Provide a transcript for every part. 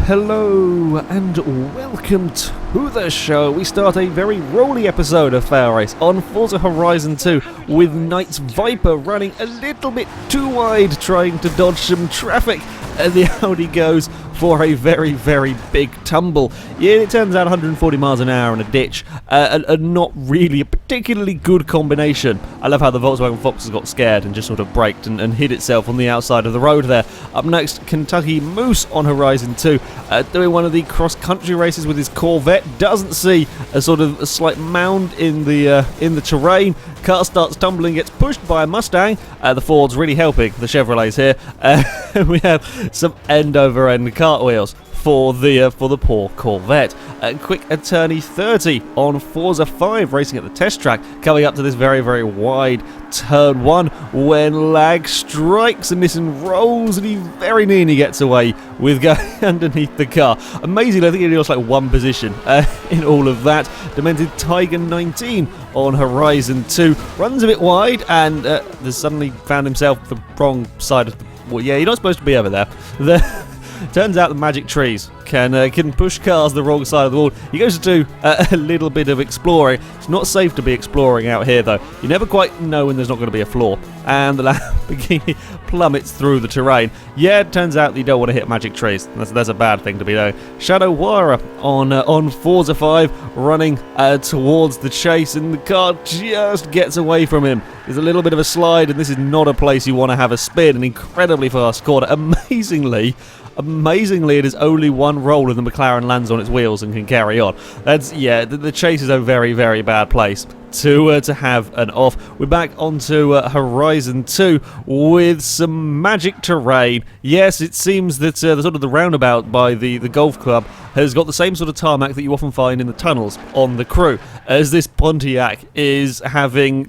Hello and welcome to the show. We start a very rolly episode of FailRace on Forza Horizon 2 with Knight's Viper running a little bit too wide, trying to dodge some traffic, and the Audi goes for a very, very big tumble. Yeah, it turns out 140 miles an hour in a ditch, not really a particularly good combination. I love how the Volkswagen Fox has got scared and just sort of braked and hid itself on the outside of the road there. Up next, Kentucky Moose on Horizon 2, doing one of the cross-country races with his Corvette. Doesn't see a sort of a slight mound in the terrain. Car starts tumbling, gets pushed by a Mustang. The Ford's really helping the Chevrolets here. We have some end-over-end cartwheels for the poor Corvette. Quick Attorney 30 on Forza 5 racing at the test track, coming up to this very, very wide turn 1 when lag strikes and Nissan rolls and he very nearly gets away with going underneath the car. Amazingly, I think he lost like one position in all of that. Demented Tiger 19 on Horizon 2 runs a bit wide and has suddenly found himself the wrong side of the... Well, yeah, you're not supposed to be over there. Turns out the magic trees can push cars the wrong side of the wall. He goes to do a little bit of exploring. It's not safe to be exploring out here, though. You never quite know when there's not going to be a flaw. And the Lamborghini plummets through the terrain. Yeah, it turns out that you don't want to hit magic trees. That's a bad thing to be doing. Shadow Wire on Forza 5 running towards the chase, and the car just gets away from him. There's a little bit of a slide, and this is not a place you want to have a spin. An incredibly fast corner. Amazingly, it is only one roll and the McLaren lands on its wheels and can carry on. That's, yeah, the chase is a very, very bad place to have an off. We're back onto Horizon 2 with some magic terrain. Yes, it seems that the sort of the roundabout by the golf club has got the same sort of tarmac that you often find in the tunnels on the Crew, as this Pontiac is having,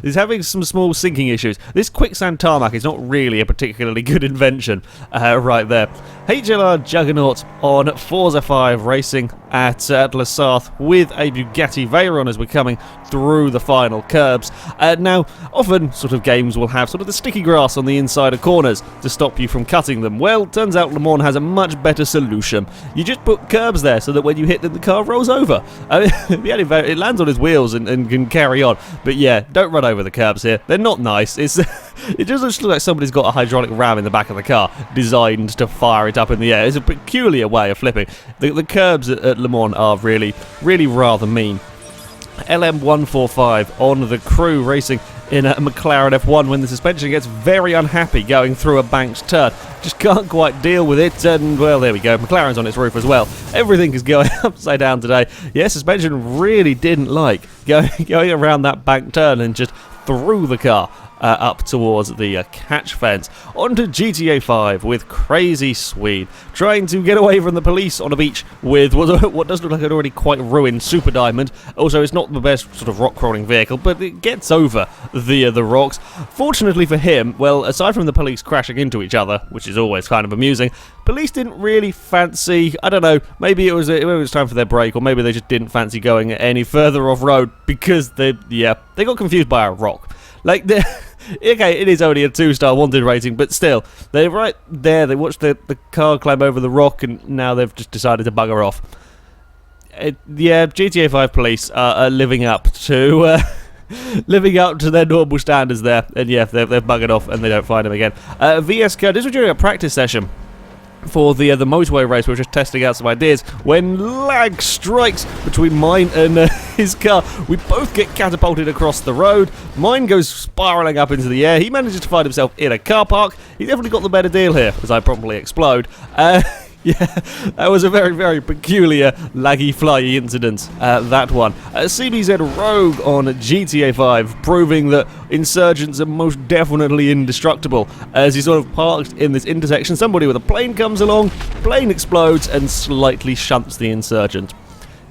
is having some small sinking issues. This quicksand tarmac is not really a particularly good invention right there. HLR Juggernaut on Forza 5 racing at La Sarthe with a Bugatti Veyron as we're coming through the final curbs. Now, often sort of games will have sort of the sticky grass on the inside of corners to stop you from cutting them. Well, turns out Le Mans has a much better solution. You just put curbs there so that when you hit them, the car rolls over. It lands on his wheels and can carry on. But yeah, don't run over the curbs here. They're not nice. It just looks like somebody's got a hydraulic ram in the back of the car designed to fire it up in the air. It's a peculiar way of flipping. The curbs at Le Mans are really, really rather mean. LM145 on the Crew racing in a McLaren F1 when the suspension gets very unhappy going through a banked turn. Just can't quite deal with it, and well, there we go. McLaren's on its roof as well. Everything is going upside down today. Yeah, suspension really didn't like going around that banked turn and just threw the car up towards the catch fence. Onto GTA 5 with Crazy Swede trying to get away from the police on a beach with what does look like an already quite ruined Super Diamond. Also, it's not the best sort of rock crawling vehicle, but it gets over the rocks. Fortunately for him, well, aside from the police crashing into each other, which is always kind of amusing, police didn't really fancy, I don't know, maybe it was time for their break, or maybe they just didn't fancy going any further off-road because they got confused by a rock. Like, okay, it is only a 2-star wanted rating, but still, they're right there. They watched the car climb over the rock, and now they've just decided to bugger off. GTA 5 police are living up to their normal standards there, and yeah, they've buggered off, and they don't find him again. VS Code, this was during a practice session for the motorway race. We were just testing out some ideas when lag strikes between mine and his car. We both get catapulted across the road. Mine goes spiralling up into the air. He manages to find himself in a car park. He definitely got the better deal here, as I promptly explode. Yeah, that was a very, very peculiar laggy flyy incident, that one. CBZ Rogue on GTA 5, proving that insurgents are most definitely indestructible. As he sort of parked in this intersection, somebody with a plane comes along, plane explodes and slightly shunts the insurgent.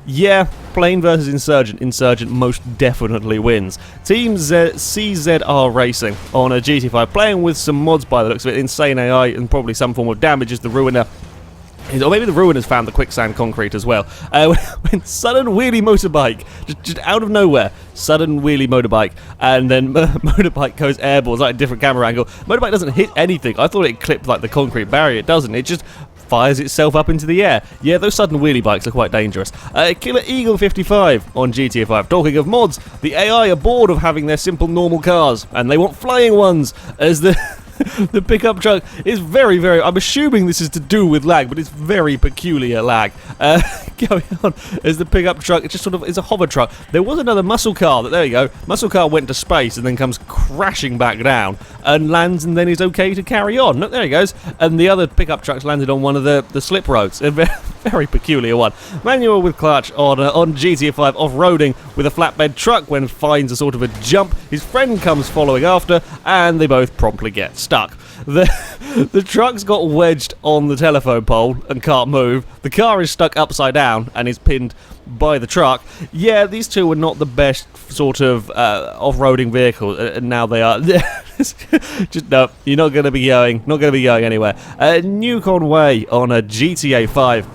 Yeah, plane versus insurgent. Insurgent most definitely wins. Team CZR Racing on a GTA 5, playing with some mods by the looks of it, insane AI and probably some form of damage as the Ruiner. Or maybe the Ruiners found the quicksand concrete as well. When sudden wheelie motorbike, just out of nowhere, sudden wheelie motorbike, and then motorbike goes airborne. It's like a different camera angle. Motorbike doesn't hit anything. I thought it clipped like the concrete barrier. It doesn't. It just fires itself up into the air. Yeah, those sudden wheelie bikes are quite dangerous. Killer Eagle 55 on GTA 5. Talking of mods, the AI are bored of having their simple normal cars, and they want flying ones, as the the pickup truck is very, I'm assuming this is to do with lag, but it's very peculiar lag. Going on, as the pickup truck, it just sort of is a hover truck. There was another muscle car, there you go, muscle car went to space and then comes crashing back down and lands and then is okay to carry on. Look, there he goes. And the other pickup trucks landed on one of the slip roads. A very peculiar one. Manual with clutch on GTA 5 off-roading with a flatbed truck when finds a sort of a jump. His friend comes following after and they both promptly get stuck. The truck's got wedged on the telephone pole and can't move. The car is stuck upside down and is pinned by the truck. Yeah, these two were not the best sort of off-roading vehicles, and now they are. Just no, you're not going to be going anywhere. Newcon Way on a GTA 5.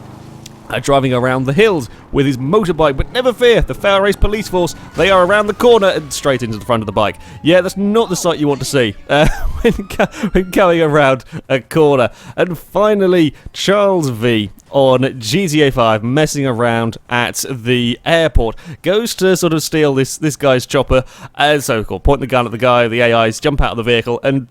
Driving around the hills with his motorbike, but never fear, the FailRace police force, they are around the corner and straight into the front of the bike. Yeah, that's not the sight you want to see when going around a corner. And finally, Charles V on GTA 5 messing around at the airport, goes to sort of steal this guy's chopper, and so cool, point the gun at the guy, the AIs jump out of the vehicle and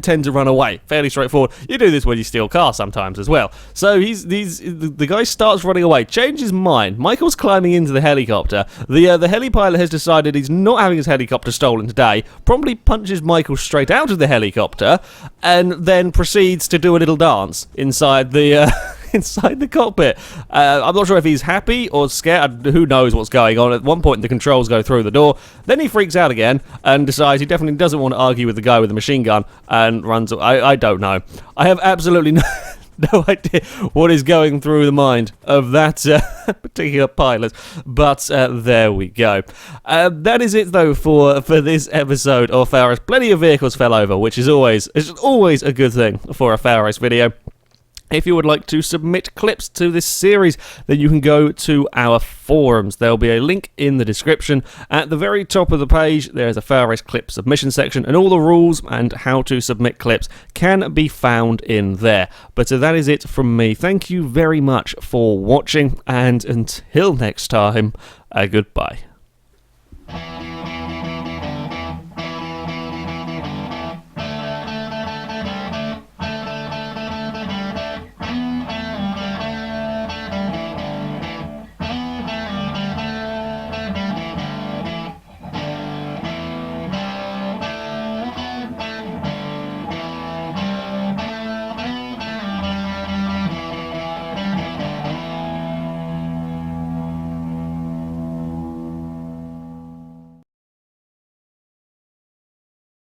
tend to run away. Fairly straightforward. You do this when you steal cars sometimes as well. So the guy starts running away, changes his mind. Michael's climbing into the helicopter. The heli pilot has decided he's not having his helicopter stolen today, promptly punches Michael straight out of the helicopter, and then proceeds to do a little dance inside the inside the cockpit. I'm not sure if he's happy or scared. Who knows what's going on. At one point, the controls go through the door. Then he freaks out again and decides he definitely doesn't want to argue with the guy with the machine gun and runs away. I don't know. I have absolutely no idea what is going through the mind of that particular pilot, but there we go. That is it though for this episode of FailRace. Plenty of vehicles fell over, which is always a good thing for a FailRace video. If you would like to submit clips to this series, then you can go to our forums. There'll be a link in the description. At the very top of the page, there's a FailRace clip submission section, and all the rules and how to submit clips can be found in there. But that is it from me. Thank you very much for watching, and until next time, goodbye.